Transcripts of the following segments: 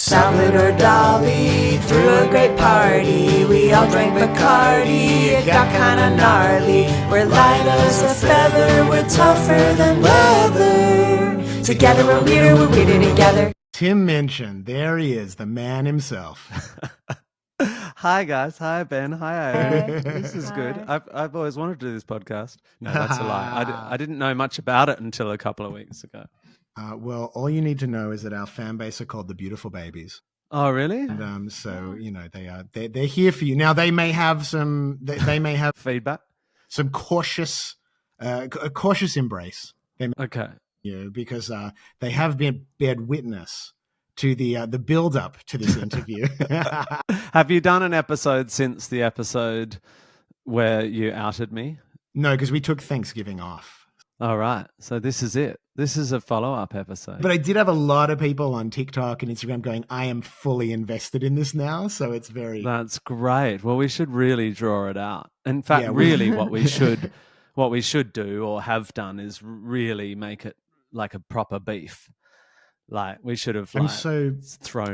Salad or Dolly, threw a great party. We all drank Bacardi, it got kinda gnarly. We're light as a feather, we're tougher than leather. Together we're weirder together. Tim Minchin, there he is, the man himself. Hi guys, hi Ben, hi Aaron. Hey. This is good. Hi. I've always wanted to do this podcast. No, that's a lie. I didn't know much about it until a couple of weeks ago. Well, all you need to know is that our fan base are called the Beautiful Babies. Oh, really? And so you know they're here for you. Now they may have some they may have Feedback. some cautious a cautious embrace. Okay. Because they have been bared witness to the build up to this interview. Have you done an episode since the episode where you outed me? No, because we took Thanksgiving off. All right. So this is it. This is a follow-up episode. But I did have a lot of people on TikTok and Instagram going, I am fully invested in this now. So it's very... That's great. Well, we should really draw it out. In fact, Yeah, really what we should do or have done is really make it like a proper beef. Like we should have thrown.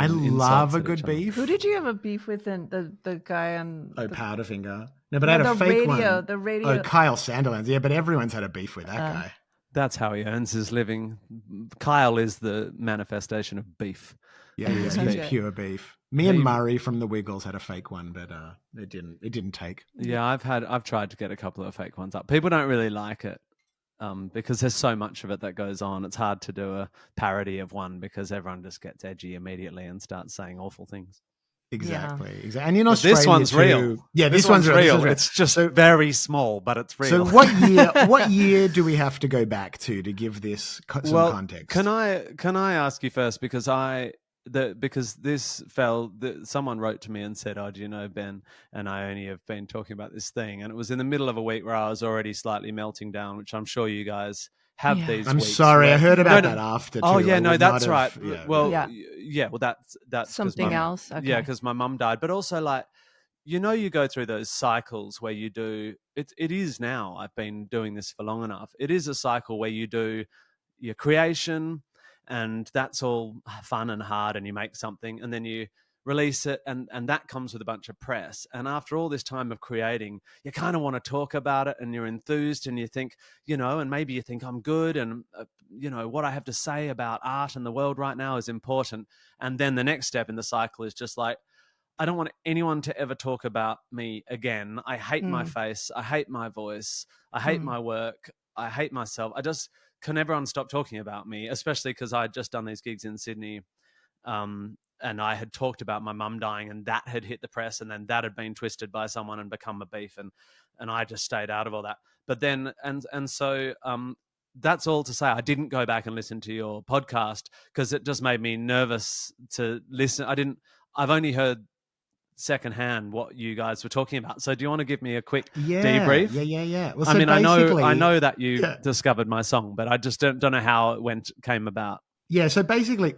I love insults a at good each other. beef. Who did you have a beef with? The guy on Powderfinger. No, but I had a fake one. The radio. Oh, Kyle Sanderlands. Yeah, but everyone's had a beef with that guy. That's how he earns his living. Kyle is the manifestation of beef. Yeah, he's pure beef. Me and Murray from the Wiggles had a fake one, but it didn't take. Yeah, I've tried to get a couple of fake ones up. People don't really like it. Because there's so much of it that goes on. It's hard to do a parody of one because everyone just gets edgy immediately and starts saying awful things. Exactly. And in Australia, this one's real. Yeah, this one's real. It's just very small, but it's real. So what year do we have to go back to give this some context? Can I ask you first because someone wrote to me and said, "Oh, do you know, Ben and I only have been talking about this thing," and it was in the middle of a week where I was already slightly melting down, which I'm sure you guys have these. I'm weeks sorry, where... I heard about that after. Too. Oh yeah, no, that's right. Yeah. Well, that's something else. Okay. Yeah, because my mum died, but also like. You go through those cycles where you do it. It is now. I've been doing this for long enough. It is a cycle where you do your creation, and that's all fun and hard, and you make something, and then you release it, and that comes with a bunch of press. And after all this time of creating, you kind of want to talk about it, and you're enthused, and you think, and maybe you think I'm good, and what I have to say about art and the world right now is important. And then the next step in the cycle is just like, I don't want anyone to ever talk about me again. I hate my face. I hate my voice. I hate my work. I hate myself. Can everyone stop talking about me, especially because I had just done these gigs in Sydney and I had talked about my mum dying, and that had hit the press, and then that had been twisted by someone and become a beef, and I just stayed out of all that. But then, so that's all to say I didn't go back and listen to your podcast because it just made me nervous to listen. I've only heard secondhand what you guys were talking about. So do you want to give me a quick debrief? Yeah. Well, I mean, I know that you discovered my song, but I just don't know how it came about. Yeah. So basically,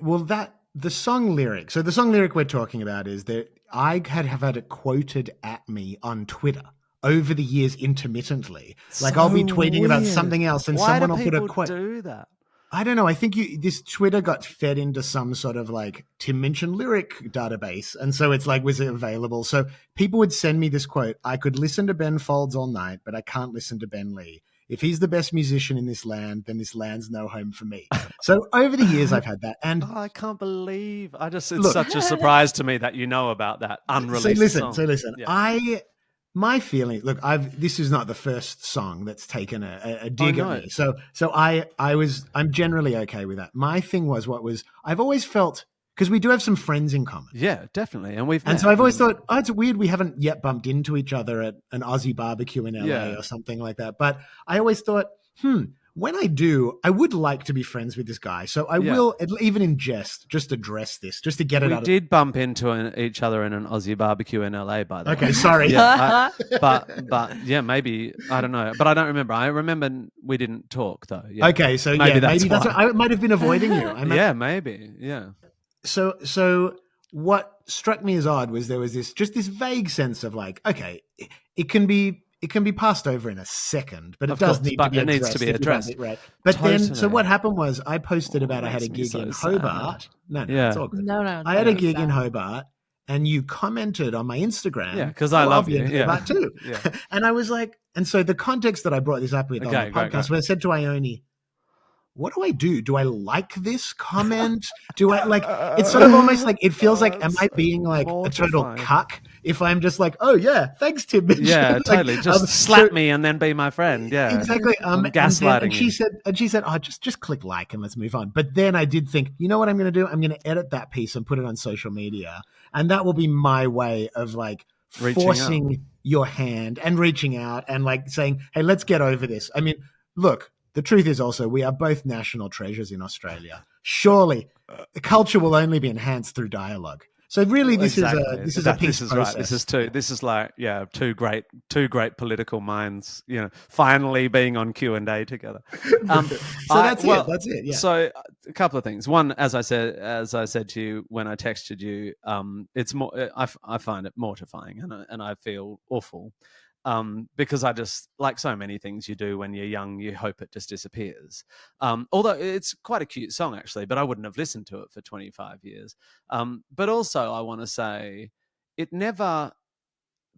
the song lyric. So the song lyric we're talking about is that I have had it quoted at me on Twitter over the years intermittently. Like I'll be tweeting about something else, and someone will put a quote. Why do people do that? I don't know. I think this Twitter got fed into some sort of like Tim Minchin lyric database. And so it's like, was it available? So people would send me this quote. I could listen to Ben Folds all night, but I can't listen to Ben Lee. If he's the best musician in this land, then this land's no home for me. So over the years, I've had that. And I can't believe it's such a surprise to me that you know about that unreleased song. So listen, yeah. My feeling, look, this is not the first song that's taken a dig at me. So I'm generally okay with that. My thing was I've always felt, because we do have some friends in common. Yeah, definitely. And so I've always thought, it's weird we haven't yet bumped into each other at an Aussie barbecue in LA or something like that. But I always thought, when I do, I would like to be friends with this guy. So I will, even in jest, just address this, just to get it out. We did bump into each other in an Aussie barbecue in LA, by the way. Okay, sorry. Yeah, but yeah, maybe, I don't know. But I don't remember. I remember we didn't talk, though. Yeah. Okay, so maybe that's why. I might have been avoiding you. Maybe, yeah. So what struck me as odd was there was this vague sense of like, okay, it can be it can be passed over in a second, but it Of does course, need but to be it addressed. needs to be if you find addressed. it right. But then, so Totally. what happened was I posted about I had a makes me gig so in sad. Hobart. No, Yeah. it's all good. No, I had a don't gig in sad. Hobart, and you commented on my Instagram. Yeah, 'cause I "Oh, love I'll be you." in Yeah. Hobart too. Yeah. And I was like, and so the context that I brought this up with on Okay, the great, podcast, great. where I said to Ione, what do I do? Do I like this comment? Do I like, it's sort of almost like, it feels like, am I being like a total mortifying. cuck if I'm just like, oh yeah, thanks Tim Minchin. Yeah, Like, totally. Just so- slap me and then be my friend. Yeah. Exactly. I'm And gaslighting she you. said, oh, just click like and let's move on. But then I did think, you know what I'm going to do? I'm going to edit that piece and put it on social media, and that will be my way of like Reaching forcing your hand and reaching out and like saying, hey, let's get over this. I mean, look, the truth is also we are both national treasures in Australia. Surely, the culture will only be enhanced through dialogue. So really, this is a peace This is process. right. This is like two great political minds. Finally being on Q&A together. That's it. Yeah. So a couple of things. One, as I said to you when I texted you, it's more. I find it mortifying, and I feel awful. Because I just, like so many things you do when you're young, you hope it just disappears. Although it's quite a cute song, actually, but I wouldn't have listened to it for 25 years. But also, I want to say, it never.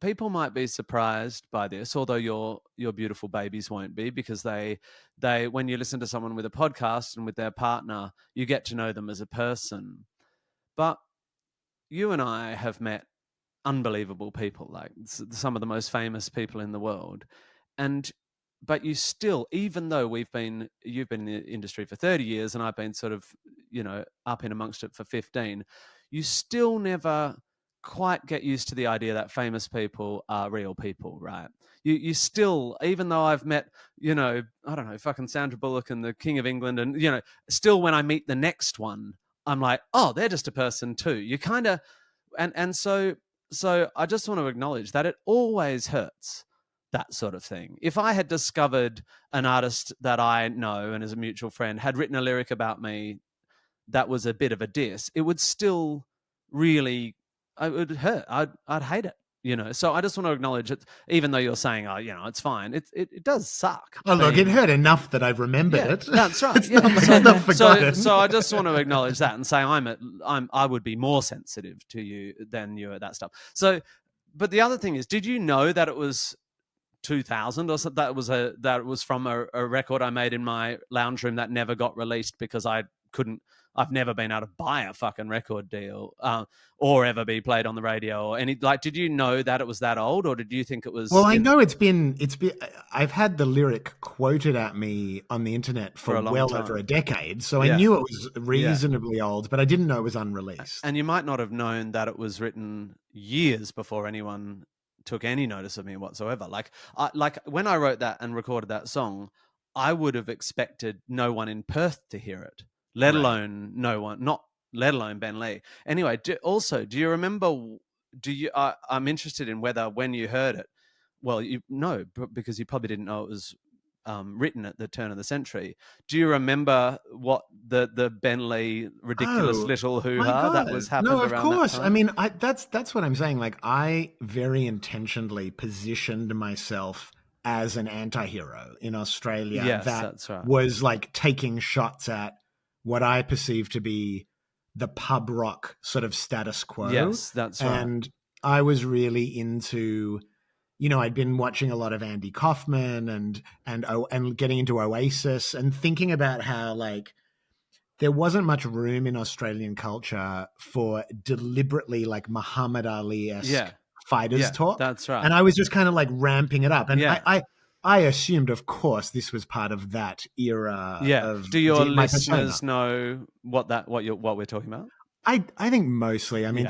People might be surprised by this, although your beautiful babies won't be, because they when you listen to someone with a podcast and with their partner, you get to know them as a person. But you and I have met unbelievable people, like some of the most famous people in the world, but you still, even though you've been in the industry for 30 years and I've been sort of up in amongst it for 15, you still never quite get used to the idea that famous people are real people, right? You still, even though I've met I don't know, fucking Sandra Bullock and the King of England, and still when I meet the next one, I'm like, oh, they're just a person too. You kind of and so I just want to acknowledge that it always hurts, that sort of thing. If I had discovered an artist that I know and as a mutual friend had written a lyric about me that was a bit of a diss, it would still really, it would hurt. I'd hate it. So I just want to acknowledge it, even though you're saying, oh, it's fine. It does suck. Oh, look, it hurt enough that I've remembered it. That's right. It's not like it's not forgotten. So I just want to acknowledge that and say I would be more sensitive to you than you at that stuff. So, but the other thing is, did you know that it was 2000 or something? That it was from a record I made in my lounge room that never got released because I've never been able to buy a fucking record deal or ever be played on the radio or any, like, did you know that it was that old, or did you think it was? Well, I know it's been, I've had the lyric quoted at me on the internet for a long well time. over a decade. So I knew it was reasonably old, but I didn't know it was unreleased. And you might not have known that it was written years before anyone took any notice of me whatsoever. Like when I wrote that and recorded that song, I would have expected no one in Perth to hear it, let alone Ben Lee. Anyway, do you remember? I'm interested in whether when you heard it, well, because you probably didn't know it was written at the turn of the century. Do you remember what the Ben Lee ridiculous little hoo-ha that was happened around that time? No, of course. I mean, that's what I'm saying. Like, I very intentionally positioned myself as an anti-hero in Australia. Yes, that's right. Was like taking shots at what I perceive to be the pub rock sort of status quo. Yes, that's right. And I was really into, I'd been watching a lot of Andy Kaufman and getting into Oasis and thinking about how, like, there wasn't much room in Australian culture for deliberately, like, Muhammad Ali-esque fighters talk. That's right. And I was just kind of like ramping it up. And I assumed, of course, this was part of that era. Yeah. Do your listeners know what we're talking about? I think mostly. I mean,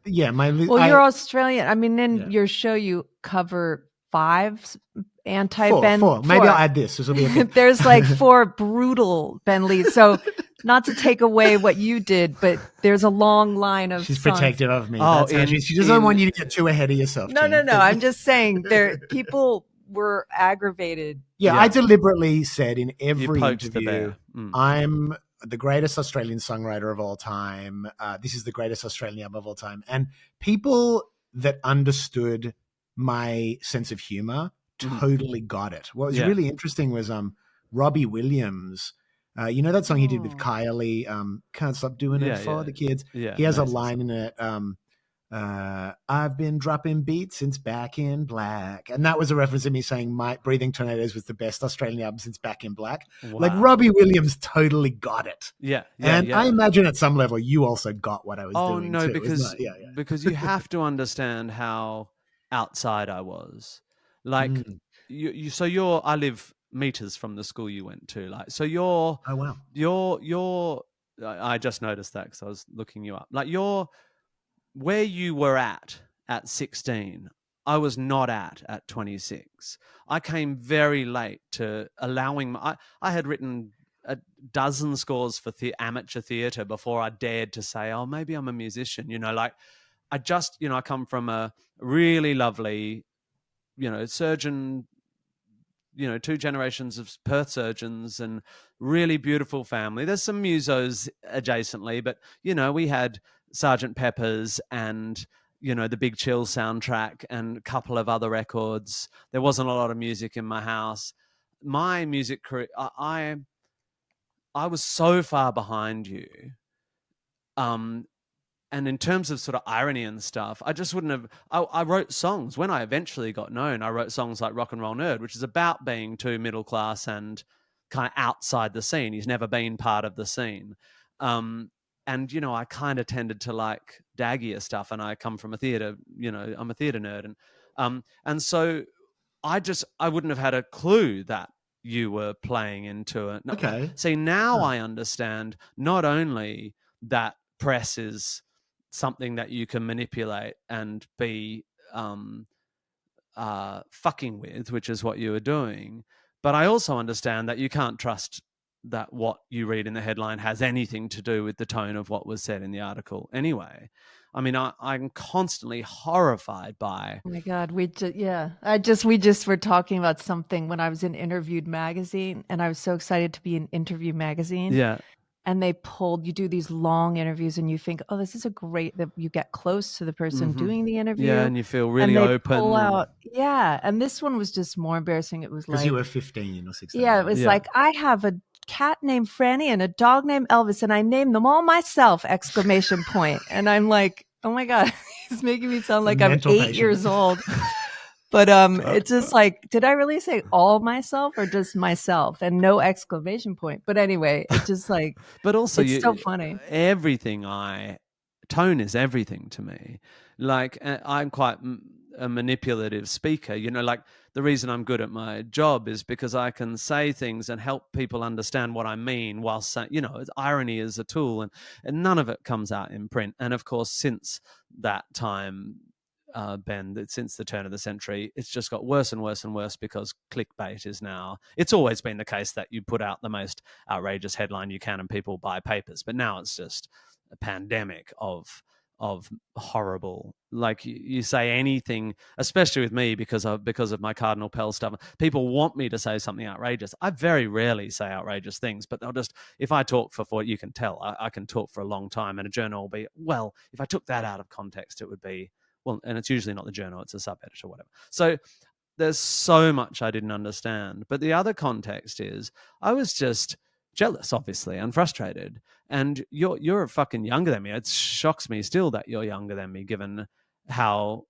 you're Australian. I mean, in your show, you cover 5 anti-Ben. 4. Maybe I'll add this. This will be a 5th. There's like 4 brutal Ben Lee. So, not to take away what you did, but there's a long line of. She's songs. protective of me. Oh, she doesn't want you to get too ahead of yourself. No. I'm just saying, people were aggravated. Yeah, I deliberately said in every interview, Mm. I'm the greatest Australian songwriter of all time. This is the greatest Australian album of all time. And people that understood my sense of humor totally got it. What was Yeah. really interesting was Robbie Williams. You know that song he did with Oh. Kylie, Can't Stop Doing It for the Kids? Yeah, He has a amazing line song. in it, I've been dropping beats since Back in Black. And that was a reference to me saying My Breathing Tornadoes was the best Australian album since Back in Black. Like Wow. Robbie Williams totally got it. Yeah, And I imagine at some level you also got what I was Oh doing no, too. because Yeah. because you have to understand how outside I was. Like I live meters from the school you went to. Like so Oh wow. you're I just noticed that because I was looking you up. Like where you were at 16, I was not at 26. I came very late to allowing I had written a dozen scores for amateur theater before I dared to say, oh, maybe I'm a musician. Like I just, I come from a really lovely, surgeon, 2 generations of Perth surgeons and really beautiful family. There's some musos adjacently, but we had Sergeant Pepper's and the Big Chill soundtrack and a couple of other records. There wasn't a lot of music in my house. My music career, I was so far behind you. And in terms of sort of irony and stuff, I just wouldn't have. I wrote songs when I eventually got known. I wrote songs like Rock and Roll Nerd, which is about being too middle class and kind of outside the scene. He's never been part of the scene. And, I kind of tended to like daggier stuff. And I come from a theater, I'm a theater nerd. And so I wouldn't have had a clue that you were playing into it. Okay. See, now I understand not only that press is something that you can manipulate and be fucking with, which is what you were doing. But I also understand that you can't trust that what you read in the headline has anything to do with the tone of what was said in the article anyway. I mean, I'm constantly horrified by. Oh my God, we just were talking about something when I was in Interviewed magazine, and I was so excited to be in Interview magazine. Yeah. And you do these long interviews and you think, oh, this is that you get close to the person doing the interview. Yeah, and you feel really and they open. Pull out. Yeah. And this one was just more embarrassing. It was like, because you were 15 or 16. Yeah, it was like, I have a cat named Franny and a dog named Elvis, and I named them all myself! ! And I'm like, oh my God, he's making me sound like I'm 8 years old. But it's just like, did I really say all myself or just myself and no exclamation point? But anyway, it's just like, but also it's so funny. Tone is everything to me. Like I'm quite a manipulative speaker. Like the reason I'm good at my job is because I can say things and help people understand what I mean while saying, irony is a tool, and none of it comes out in print. And of course, since that time, Ben, that since the turn of the century, it's just got worse and worse and worse because clickbait is now. It's always been the case that you put out the most outrageous headline you can and people buy papers, but now it's just a pandemic of horrible. Like you say anything, especially with me because of my Cardinal Pell stuff. People want me to say something outrageous. I very rarely say outrageous things, but they'll just, if I talk for you can tell I can talk for a long time, and a journal will be, well, if I took that out of context, it would be. Well, and it's usually not the journal, it's a sub-editor or whatever. So there's so much I didn't understand. But the other context is I was just jealous, obviously, and frustrated. And you're fucking younger than me. It shocks me still that you're younger than me, given how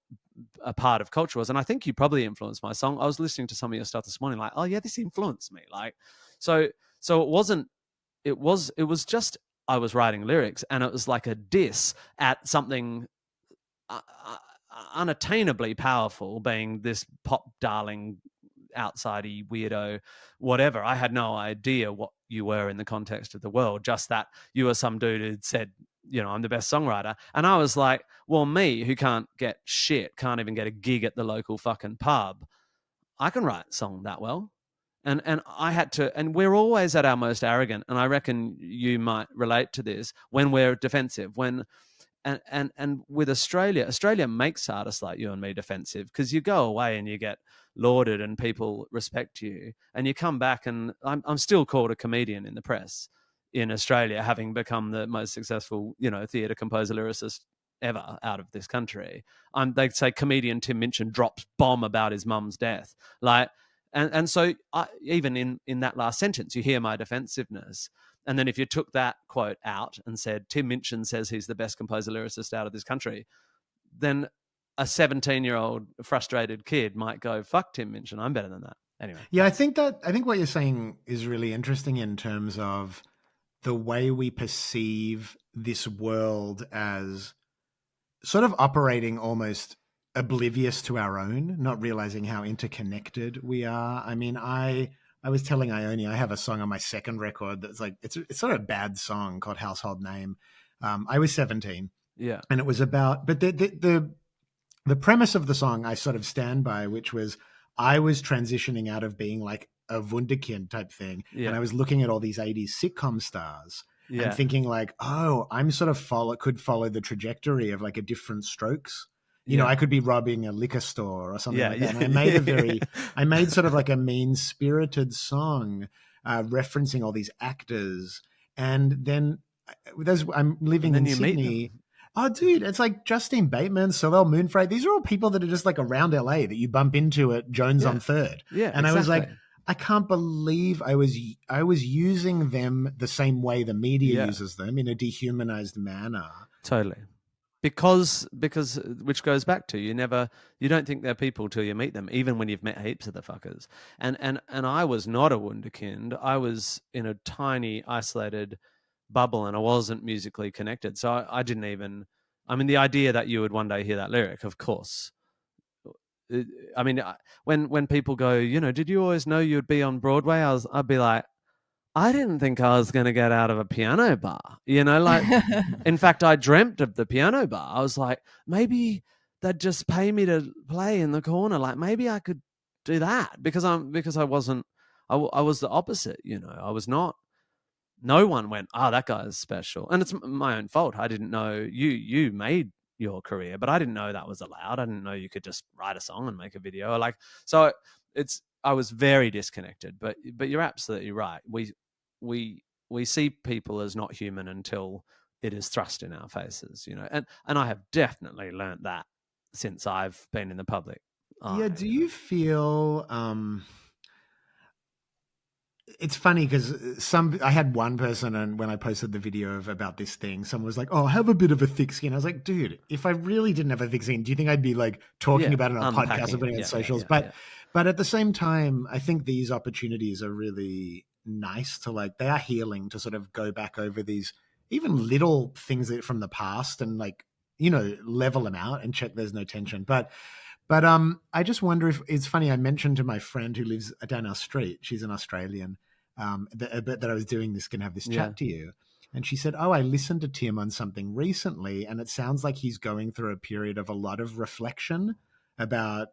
a part of culture was. And I think you probably influenced my song. I was listening to some of your stuff this morning, like, oh yeah, this influenced me. Like, so it was just, I was writing lyrics and it was like a diss at something unattainably powerful, being this pop darling, outsidey weirdo, whatever. I had no idea what you were in the context of the world, just that you were some dude who'd said, I'm the best songwriter. And I was like, well, me, who can't get shit, can't even get a gig at the local fucking pub, I can write a song that well. And I had to, and we're always at our most arrogant, and I reckon you might relate to this, when we're defensive, when and with Australia makes artists like you and me defensive, because you go away and you get lauded and people respect you, and you come back, and I'm still called a comedian in the press in Australia, having become the most successful theatre composer lyricist ever out of this country. They'd say comedian Tim Minchin drops bomb about his mum's death. Like, and so even in that last sentence, you hear my defensiveness. And then if you took that quote out and said, Tim Minchin says he's the best composer lyricist out of this country, then a 17-year-old frustrated kid might go, fuck Tim Minchin, I'm better than that. Anyway. Yeah, I think what you're saying is really interesting in terms of the way we perceive this world as sort of operating almost oblivious to our own, not realizing how interconnected we are. I mean, I was telling Ione, I have a song on my second record that's like, it's sort of a bad song called Household Name. I was 17. Yeah. And it was about, but the premise of the song I sort of stand by, which was I was transitioning out of being like a wunderkind type thing. Yeah. And I was looking at all these 80s sitcom stars Yeah. and thinking like, oh, I'm sort of could follow the trajectory of like a different Strokes. You know, I could be robbing a liquor store or something like that. And I made sort of like a mean-spirited song referencing all these actors. And then I'm living in Sydney. Oh, dude, it's like Justine Bateman, Sorel Moonfrey. These are all people that are just like around LA that you bump into at Jones on 3rd. Yeah, and I was like, I can't believe I was using them the same way the media uses them, in a dehumanized manner. Totally. Because which goes back to you don't think they're people till you meet them, even when you've met heaps of the fuckers. And I was not a wunderkind. I was in a tiny isolated bubble and I wasn't musically connected. So I didn't even, I mean, the idea that you would one day hear that lyric, of course. I mean, when people go, you know, did you always know you'd be on Broadway? I'd be like, I didn't think I was going to get out of a piano bar, you know, like, in fact, I dreamt of the piano bar. I was like, maybe they'd just pay me to play in the corner. Like maybe I could do that because I was the opposite, you know, I was not, no one went, oh, that guy's special. And it's my own fault. I didn't know you made your career, but I didn't know that was allowed. I didn't know you could just write a song and make a video. Like, so I was very disconnected, but you're absolutely right. We see people as not human until it is thrust in our faces, you know. And I have definitely learned that since I've been in the public eye. Yeah, do you feel it's funny because I had one person, and when I posted the video about this thing, someone was like, "Oh, I have a bit of a thick skin." I was like, "Dude, if I really didn't have a thick skin, do you think I'd be like talking about it on a podcast or putting it on socials?" But at the same time, I think these opportunities are really nice to like. They are healing to sort of go back over these even little things from the past and like, you know, level them out and check there's no tension. But I just wonder if it's funny. I mentioned to my friend who lives down our street, she's an Australian, that I was doing this, can have this chat to you. And she said, oh, I listened to Tim on something recently, and it sounds like he's going through a period of a lot of reflection about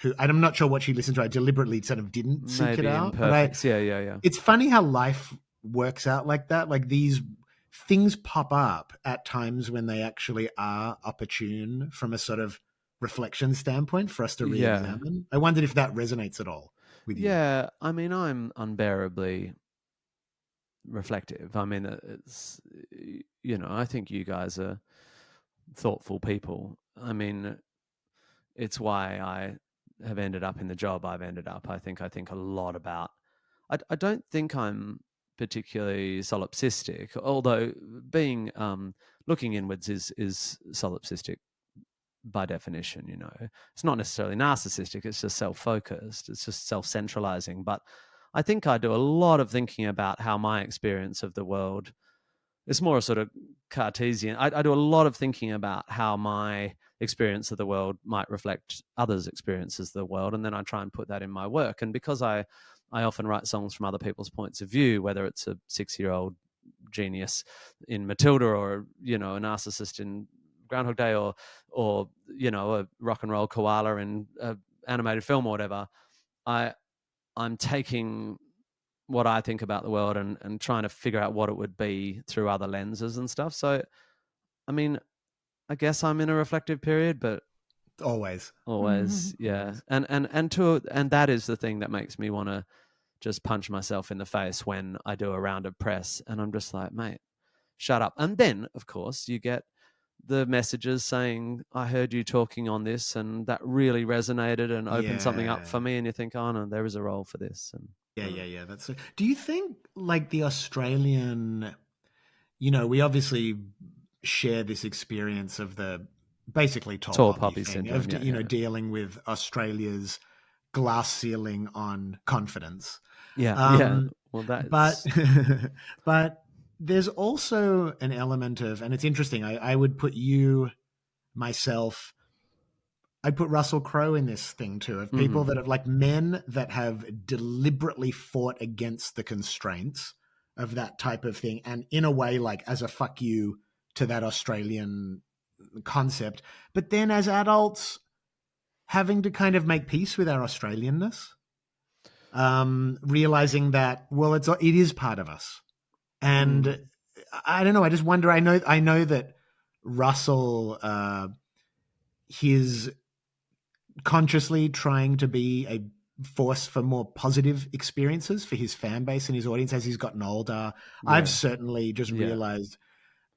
who, and I'm not sure what she listened to. I deliberately sort of didn't seek it out. But yeah. It's funny how life works out like that. Like these things pop up at times when they actually are opportune from a sort of reflection standpoint for us to re-examine. I wondered if that resonates at all with you. Yeah, I mean, I'm unbearably reflective. I mean, it's, you know, I think you guys are thoughtful people. I mean, it's why I have ended up in the job I've ended up. I think a lot about, I don't think I'm particularly solipsistic, although being, looking inwards is solipsistic by definition, you know. It's not necessarily narcissistic, it's just self-focused, it's just self-centralizing. But I think I do a lot of thinking about how my experience of the world, it's more a sort of Cartesian. I do a lot of thinking about how my experience of the world might reflect others' experiences of the world, and then I try and put that in my work. And because I often write songs from other people's points of view, whether it's a 6-year-old genius in Matilda or, you know, a narcissist in Groundhog Day or you know, a rock and roll koala in an animated film or whatever, I'm taking what I think about the world and trying to figure out what it would be through other lenses and stuff. So, I mean, I guess I'm in a reflective period, but always, yeah. And that is the thing that makes me want to just punch myself in the face when I do a round of press and I'm just like, mate, shut up. And then, of course, you get the messages saying, I heard you talking on this and that really resonated and opened something up for me. And you think, oh no, there is a role for this. And Yeah. That's it. Do you think like the Australian, we obviously share this experience of the basically tall poppy thing syndrome, of, dealing with Australia's glass ceiling on confidence. Yeah. Well, But that's but there's also an element of, and it's interesting. I would put myself, I'd put Russell Crowe in this thing too, of people that have like men that have deliberately fought against the constraints of that type of thing, and in a way, like as a fuck you to that Australian concept. But then as adults, having to kind of make peace with our Australianness, realizing that, well, it is part of us. And I don't know. I just wonder. I know that Russell, his consciously trying to be a force for more positive experiences for his fan base and his audience as he's gotten older. I've certainly just realized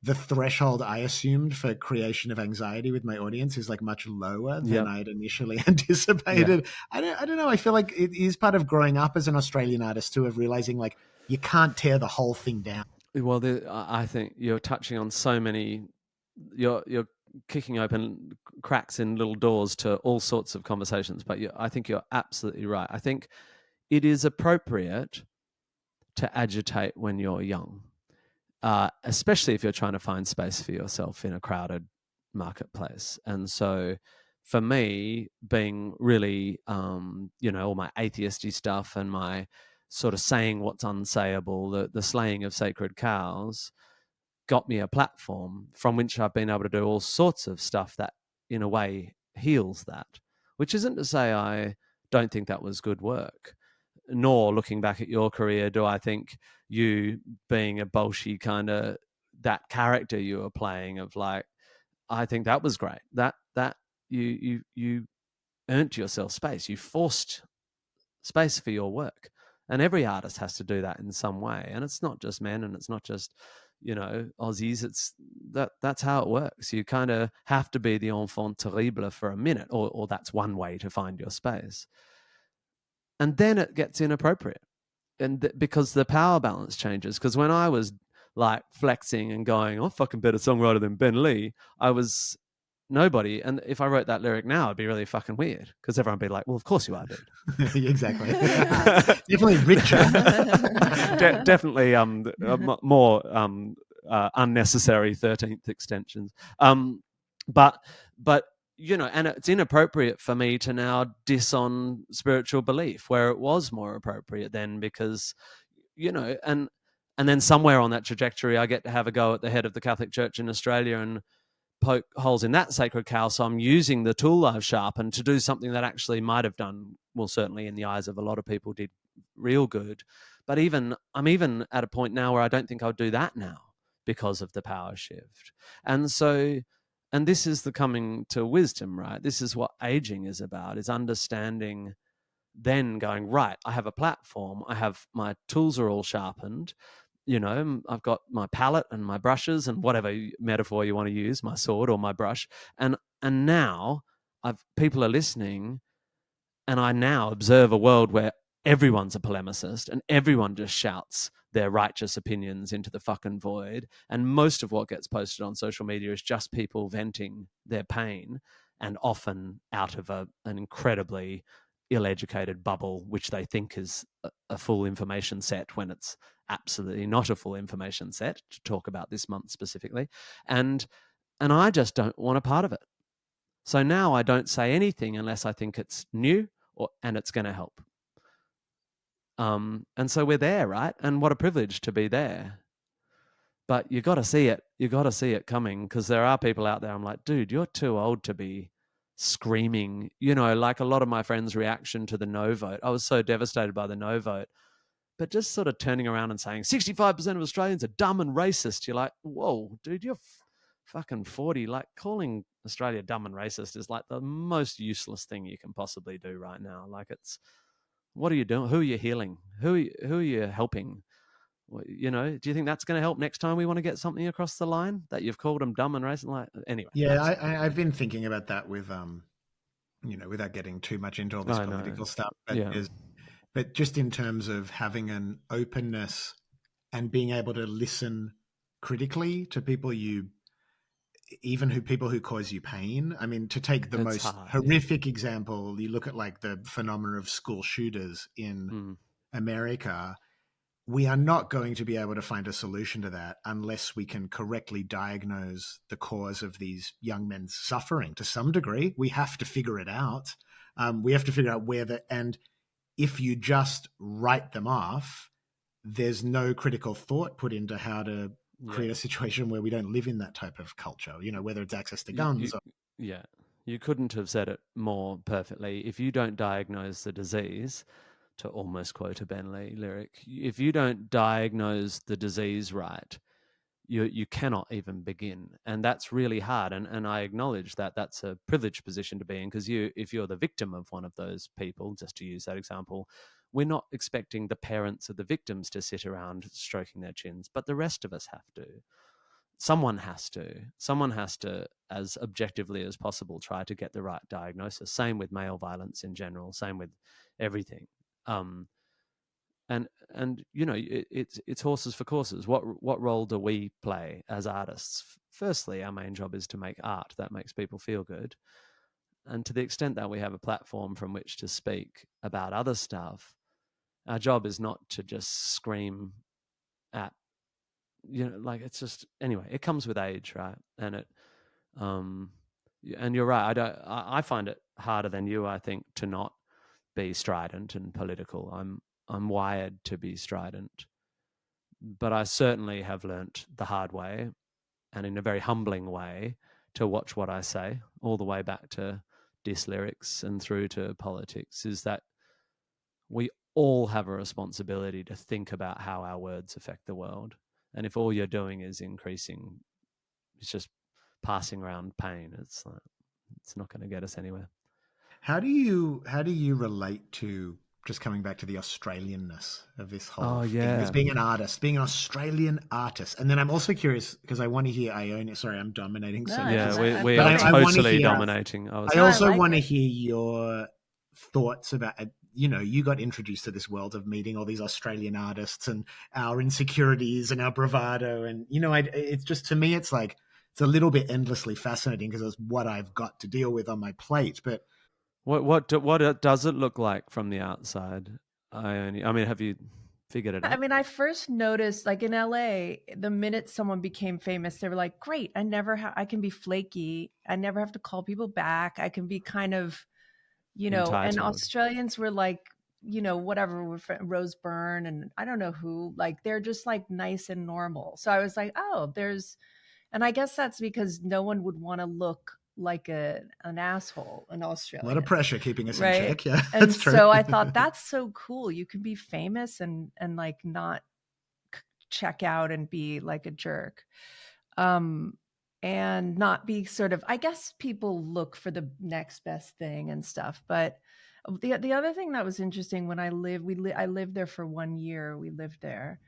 the threshold I assumed for creation of anxiety with my audience is like much lower than I'd initially anticipated. I don't know. I feel like it is part of growing up as an Australian artist too, of realizing like you can't tear the whole thing down. Well, I think you're touching on so many. You're kicking open cracks in little doors to all sorts of conversations. But I think you're absolutely right. I think it is appropriate to agitate when you're young, especially if you're trying to find space for yourself in a crowded marketplace. And so, for me, being really, all my atheisty stuff and my sort of saying what's unsayable, the slaying of sacred cows, got me a platform from which I've been able to do all sorts of stuff that, in a way, heals that. Which isn't to say I don't think that was good work, nor looking back at your career do I think you being a bolshy kind of that character you were playing of like, I think that was great. That you earned yourself space. You forced space for your work. And every artist has to do that in some way. And it's not just men and it's not just, Aussies. It's that's how it works. You kind of have to be the enfant terrible for a minute, or that's one way to find your space. And then it gets inappropriate. And because the power balance changes. Because when I was like flexing and going, I'm fucking better songwriter than Ben Lee, I was nobody. And if I wrote that lyric now, it'd be really fucking weird because everyone would be like, well, of course you are, dude. Exactly. Definitely richer. Definitely more unnecessary 13th extensions. But and it's inappropriate for me to now diss on spiritual belief where it was more appropriate then because, and then somewhere on that trajectory, I get to have a go at the head of the Catholic Church in Australia and poke holes in that sacred cow. So I'm using the tool I've sharpened to do something that actually might have done, well, certainly in the eyes of a lot of people, did real good. But I'm even at a point now where I don't think I'll do that now because of the power shift. And so, and this is the coming to wisdom, right? This is what aging is about, is understanding, then going, right, I have a platform, my tools are all sharpened, I've got my palette and my brushes and whatever metaphor you want to use, my sword or my brush. And now people are listening, and I now observe a world where everyone's a polemicist and everyone just shouts their righteous opinions into the fucking void. And most of what gets posted on social media is just people venting their pain, and often out of an incredibly ill-educated bubble, which they think is a full information set when it's absolutely not a full information set, to talk about this month specifically. And I just don't want a part of it. So now I don't say anything unless I think it's new and it's going to help. And so we're there, right? And what a privilege to be there. But you got to see it. You got to see it coming, because there are people out there. I'm like, dude, you're too old to be screaming. Like a lot of my friends' reaction to the no vote. I was so devastated by the no vote. But just sort of turning around and saying 65% of Australians are dumb and racist. You're like, whoa, dude, you're fucking 40. Like, calling Australia dumb and racist is like the most useless thing you can possibly do right now. Like, it's, what are you doing? Who are you healing? Who are you helping? You know, do you think that's going to help next time we want to get something across the line, that you've called them dumb and racist? Like, anyway. Yeah, I've been thinking about that with without getting too much into all this I know. political stuff, but Yeah. but just in terms of having an openness and being able to listen critically to people people who cause you pain. I mean, to take the It's most hard, horrific example, you look at like the phenomena of school shooters in America. We are not going to be able to find a solution to that unless we can correctly diagnose the cause of these young men's suffering to some degree. We have to figure it out. We have to figure out and if you just write them off, there's no critical thought put into how to create a situation where we don't live in that type of culture, whether it's access to guns. You couldn't have said it more perfectly. If you don't diagnose the disease, to almost quote a Ben Lee lyric, if you don't diagnose the disease right, you cannot even begin. And that's really hard. And I acknowledge that that's a privileged position to be in, because if you're the victim of one of those people, just to use that example, we're not expecting the parents of the victims to sit around stroking their chins, but the rest of us have to. Someone has to, as objectively as possible, try to get the right diagnosis. Same with male violence in general, same with everything. And it's horses for courses. What role do we play as artists? Firstly, our main job is to make art that makes people feel good. And to the extent that we have a platform from which to speak about other stuff, our job is not to just scream at, it's just, anyway, it comes with age, right? And and you're right. I find it harder than you, I think, to not be strident and political. I'm wired to be strident, but I certainly have learnt the hard way, and in a very humbling way, to watch what I say, all the way back to diss lyrics and through to politics, is that we all have a responsibility to think about how our words affect the world. And if all you're doing is it's just passing around pain, it's not going to get us anywhere. How do you relate to, just coming back to the Australianness of this whole thing, as being an Australian artist? And then I'm also curious, because I want to hear Ione. Sorry, I'm dominating. We are totally dominating. I also want to hear your thoughts about, you got introduced to this world of meeting all these Australian artists and our insecurities and our bravado. And, it's just, to me, it's like, it's a little bit endlessly fascinating because it's what I've got to deal with on my plate. But what does it look like from the outside? I mean, have you figured it out? I mean, I first noticed, like in LA, the minute someone became famous, they were like, great, I can be flaky. I never have to call people back. I can be kind of, entitled. And Australians were like, whatever, with Rose Byrne and I don't know who, like, they're just like nice and normal. So I was like, and I guess that's because no one would want to look like an asshole in Australia. A lot of pressure keeping us in check. Yeah, and that's true. So I thought, that's so cool. You can be famous and like not check out and be like a jerk, and not be sort of, I guess people look for the next best thing and stuff. But the other thing that was interesting, when I lived there for 1 year. We lived there.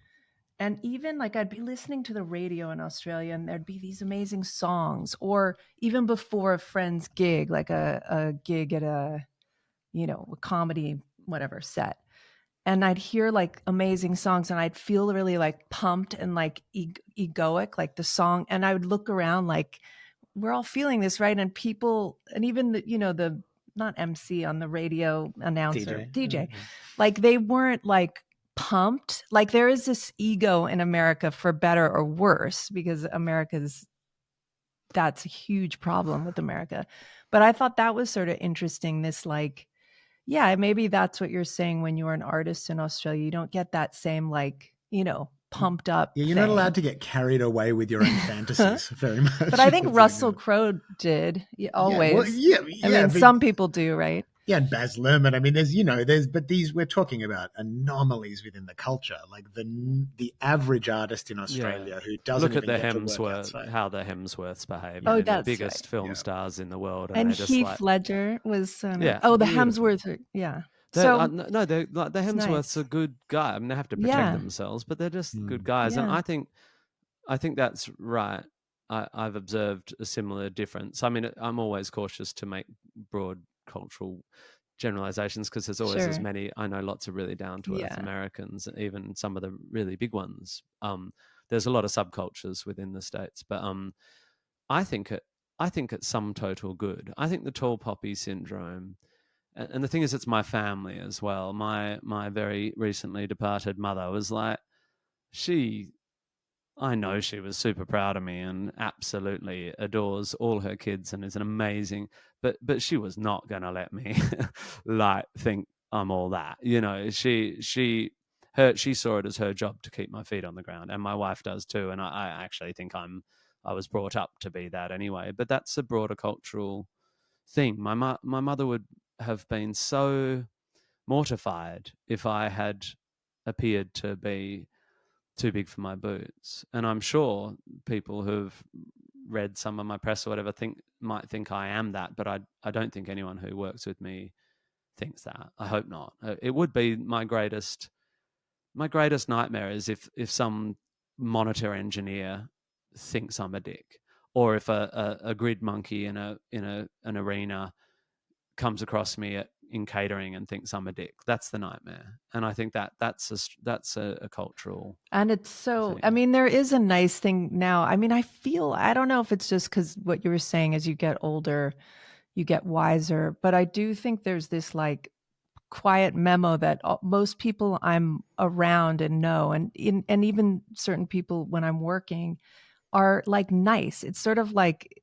And even like I'd be listening to the radio in Australia and there'd be these amazing songs, or even before a friend's gig, like a gig at a comedy, whatever set. And I'd hear like amazing songs and I'd feel really like pumped and like egoic, like the song. And I would look around like, we're all feeling this, right? And people, and even the not MC on the radio, announcer, DJ, like they weren't like pumped. Like there is this ego in America, for better or worse, because that's a huge problem with America. But I thought that was sort of interesting. This like, yeah, maybe that's what you're saying when you're an artist in Australia. You don't get that same like, pumped up. Yeah, you're not allowed to get carried away with your own fantasies very much. But I think Russell Crowe did always. I mean, some people do, right? Yeah, and Baz Luhrmann. I mean, but we're talking about anomalies within the culture, like the average artist in Australia who doesn't look at even the get to work Hemsworth, outside. how the Hemsworths behave. Oh, the that's biggest film stars in the world, and just Heath Ledger was. the Hemsworth, yeah. So no, they're like the Hemsworths nice. are good guy. I mean, they have to protect Yeah. themselves, but they're just good guys. And Yeah. I think that's right. I've observed a similar difference. I mean, I'm always cautious to make broad cultural generalizations because there's always as Sure. many. I know lots of really down to earth Yeah. Americans, even some of the really big ones. There's a lot of subcultures within the States, but I think it. I think it's sum total good. I think the tall poppy syndrome, and the thing is, it's my family as well. My very recently departed mother was like, she I know she was super proud of me and absolutely adores all her kids and is an amazing, but she was not going to let me like think I'm all that. You know, she saw it as her job to keep my feet on the ground, and my wife does too. And I actually think I was brought up to be that anyway. But that's a broader cultural thing. My mother would have been so mortified if I had appeared to be too big for my boots. And I'm sure people who've read some of my press or whatever might think I am that, but I don't think anyone who works with me thinks that. I hope not. It would be my greatest nightmare is if some monitor engineer thinks I'm a dick, or if a grid monkey in an arena comes across me in catering and thinks I'm a dick. That's the nightmare. And I think that's a cultural And it's so, thing. I mean, there is a nice thing now. I mean, I don't know if it's just because what you were saying, as you get older, you get wiser, but I do think there's this like quiet memo that most people I'm around and know, and even certain people when I'm working are like nice. It's sort of like,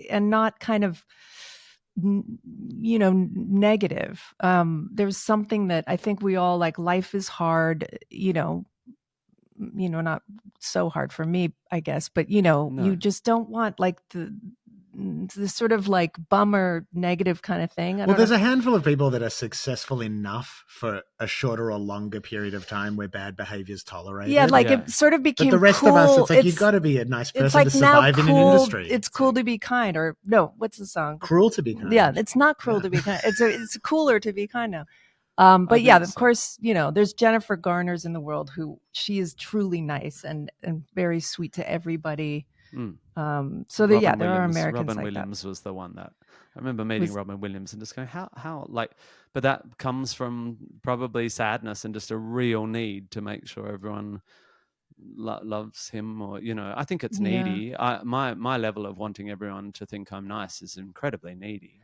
and not kind of, negative. There's something that I think we all like. Life is hard, not so hard for me, I guess, but you No. just don't want like the sort of like bummer negative kind of thing. I Well, don't there's know. a handful of people that are successful enough for a shorter or longer period of time where bad behavior is tolerated. Yeah, like Yeah. it sort of became But the rest cool. of us, it's like you've got to be a nice It's person like to now survive in an cool. industry. It's cool to be kind, or no? What's the song? Cruel to be kind. Yeah, it's not cruel Yeah. to be kind. It's cooler to be kind now. I But yeah, think of so. course, there's Jennifer Garners in the world who she is truly nice and very sweet to everybody. Mm. So there are Americans Robin like Williams that. was the one that I remember meeting Robin Williams and just going, how like, but that comes from probably sadness and just a real need to make sure everyone loves him, or I think it's needy. My level of wanting everyone to think I'm nice is incredibly needy.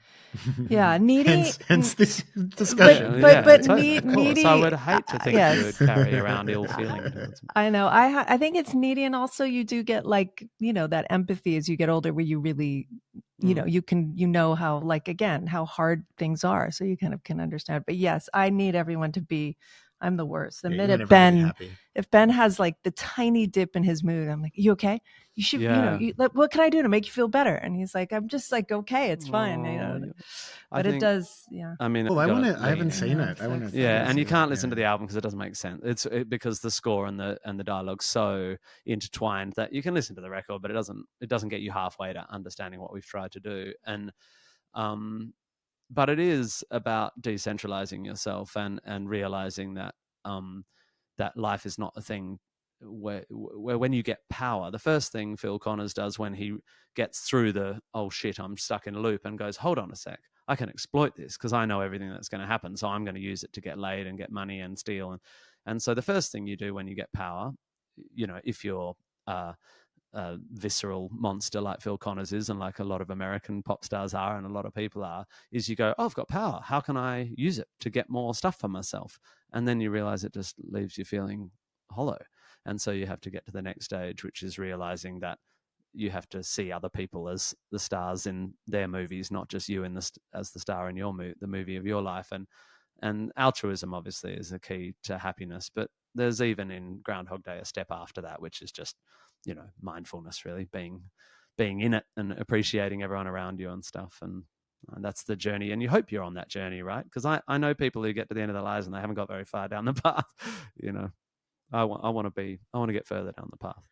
Yeah, needy. Hence this discussion. But Totally, of course. needy. I would hate to think you would Yes. carry around ill feeling towards me. I know. I think it's needy, and also you do get like that empathy as you get older, where you really, you can how like again how hard things are, so you kind of can understand. But yes, I need everyone to be. I'm the worst. The minute if Ben has like the tiny dip in his mood, I'm like, "You okay? You should, like, what can I do to make you feel better?" And he's like, "I'm just like, okay, it's fine." But it does, yeah. I mean, well, I haven't seen it. I want to. Yeah, and you can't listen to the album because it doesn't make sense. It's because the score and the dialogue's so intertwined that you can listen to the record, but it doesn't get you halfway to understanding what we've tried to do. And but it is about decentralizing yourself and realizing that that life is not a thing where when you get power, the first thing Phil Connors does when he gets through the oh shit, I'm stuck in a loop, and goes, hold on a sec, I can exploit this because I know everything that's going to happen, so I'm going to use it to get laid and get money and steal. And so the first thing you do when you get power, if you're a visceral monster like Phil Connors is, and like a lot of American pop stars are, and a lot of people are, is you go, oh, I've got power. How can I use it to get more stuff for myself? And then you realize it just leaves you feeling hollow. And so you have to get to the next stage, which is realizing that you have to see other people as the stars in their movies, not just you as the star in the movie of your life. And altruism obviously is a key to happiness, but there's even in Groundhog Day a step after that, which is just mindfulness, really being in it and appreciating everyone around you and stuff. And that's the journey, and you hope you're on that journey, right? Because I know people who get to the end of their lives and they haven't got very far down the path. I want to get further down the path.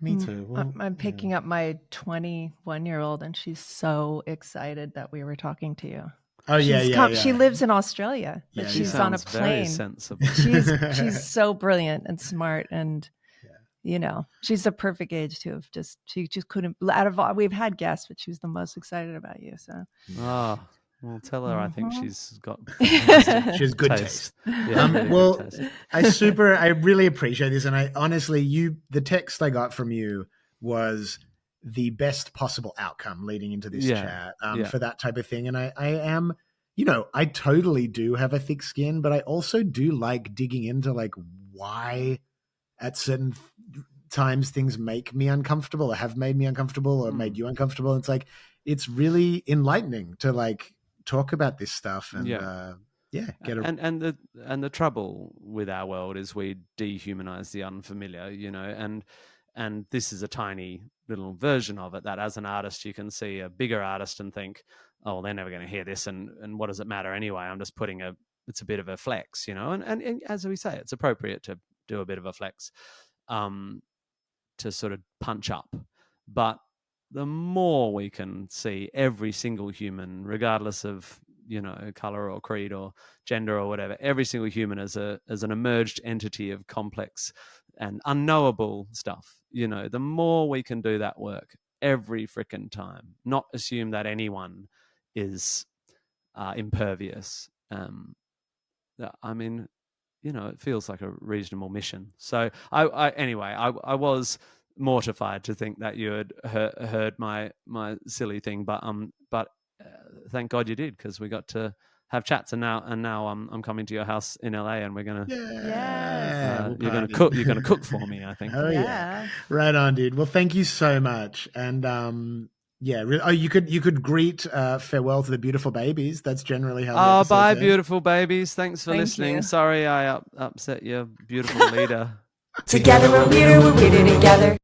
Me too. Well, I'm picking up my 21-year-old, and she's so excited that we were talking to you. Oh yeah. She lives in Australia, but Yeah, she's yeah. on a Sounds very plane. sensible. She's so brilliant and smart, and she's the perfect age to have she just couldn't. Out of all, we've had guests, but she was the most excited about you. So Well, tell her I think Mhm. she's got She has good taste. Yeah, really well, good taste. I really appreciate this, and I honestly, the text I got from you was the best possible outcome leading into this chat for that type of thing, and I am, I totally do have a thick skin, but I also do like digging into like why at certain times things make me uncomfortable or have made me uncomfortable or made you uncomfortable. It's like it's really enlightening to like talk about this stuff and get a and the trouble with our world is we dehumanize the unfamiliar, and this is a tiny little version of it that as an artist you can see a bigger artist and think, oh, they're never going to hear this, and what does it matter anyway? I'm just putting it's a bit of a flex, and as we say, it's appropriate to do a bit of a flex to sort of punch up. But the more we can see every single human, regardless of color or creed or gender or whatever, every single human as an emerged entity of complex and unknowable stuff, the more we can do that work every frickin' time, not assume that anyone is impervious. I mean, it feels like a reasonable mission. So I was mortified to think that you had heard my silly thing, but thank God you did, because we got to have chats, and now I'm coming to your house in LA, and we're gonna you're gonna cook for me, I think. Oh yeah, right on, dude. Well, thank you so much, and you could greet farewell to the beautiful babies. That's generally how. Oh, bye, beautiful babies. Thanks for listening. You. Sorry I upset your beautiful leader. Together we're weirder together.